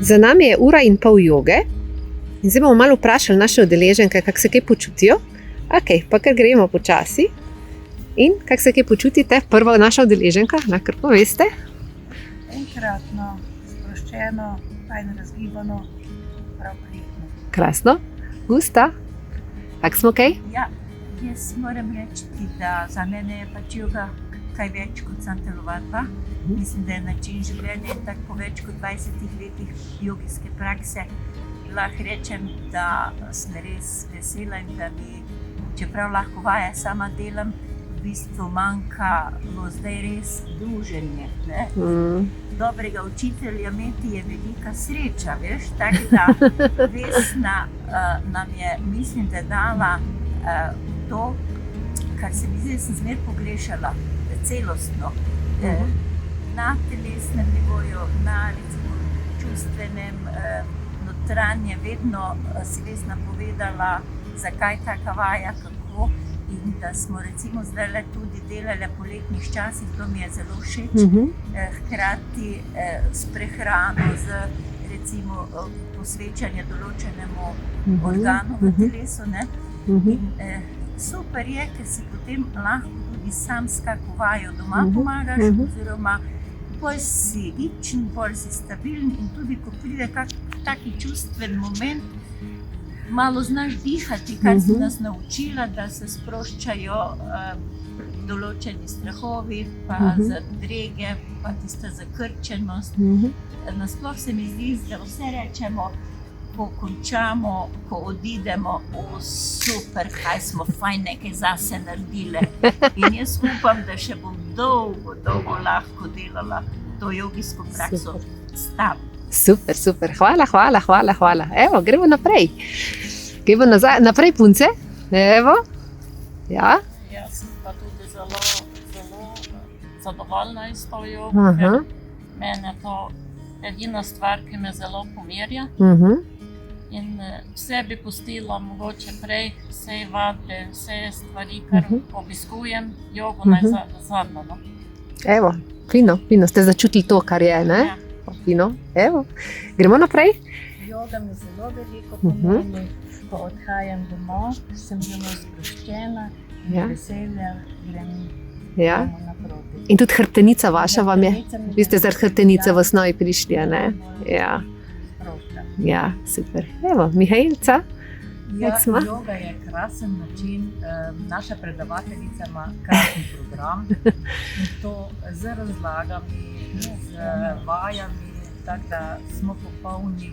Za nami je 1,5 ure joge in zdaj bomo malo vprašali naše udeleženke, kako se kaj počutijo. Ok, pa kar gremo počasi. In kako se kaj počutite? Prva naša udeleženka, kar poveste? Enkratno, sproščeno, fajn razgibano, prav prijetno. Krasno. Gusta? Kako smo kaj? Ja, jaz moram reči, da za mene je pač joga kaj več kot sam telovadba. Mislim, da je način življenja in tako po več kot 20 letih jogijske prakse lahko rečem, da sem res vesela in da mi, čeprav lahko vaje sama delam, v bistvu manjkalo zdaj res druženje. Ne? Dobrega učitelja imeti je velika sreča, veš, tako da Vesna nam je, mislim, da dala to, kar se mi zdi, da sem zmer pogrešala, celostno, na telesnem nivoju, na recimo čustvenem, notranje, vedno si Vesna povedala, zakaj taka vaja, kako, in da smo recimo zdaj tudi delali po letnih časih, to mi je zelo všeč, hkrati s prehrano, z recimo posvečanje določenemu organu v telesu, ne? In super je, ker si potem lahko tudi sam s kako vajo doma pomagaš, oziroma bolj si ičen, bolj si stabilen in tudi ko pride taki čustven moment, malo znaš dihati, kar si nas naučila, da se sproščajo določeni strahovi, pa zadrege, pa tista zakrčenost. Nasploh se mi zdi, da vse rečemo, ko končamo, ko odidemo, super, kaj smo fajn nekaj zase naredile. In jaz upam, da še bom dolgo lahko delala to jogijsko prakso s tabo. Super, super. Hvala. Evo, gremo naprej. Gremo naprej, punce. Evo. Ja. Jaz sem pa tudi zelo zadovoljna iz to jogo, ker mene to edina stvar, ki me zelo pomirja. In vse bi pustila mogoče prej, vse vadbe, vse stvari, kar obiskujem, jogo naj zadnjo. No? Evo, fino. Ste začutili to, kar je, ne? Ja. Fino. Evo. Gremo naprej. Joga mi zelo veliko pomeni, ko odhajam domov, sem zelo sproščena in veselja grem naproti. In tudi hrbtenica vaša vam je? Vi ste zaradi hrbtenice v osnovi prišli, ne? Ja. Ja, super. Evo, Mihajlica. Joga je krasen način, naša predavateljica ima krasen program in to z razlagami, z vajami, tako da smo popolni.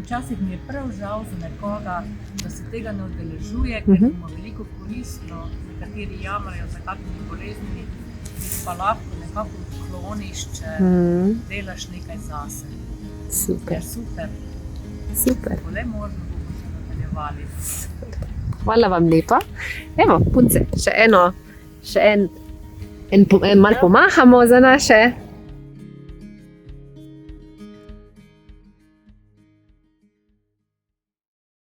Včasih mi je prav žal za nekoga, da se tega ne udeležuje, ker ima veliko koristno, nekateri jamrajo za kakšnimi boleznimi, pa lahko nekako odkloniš, če delaš nekaj zase. Super. Super. Ko le možno bomo še nadaljevali. Hvala vam lepa. Evo, punce, še en malo pomahamo za naše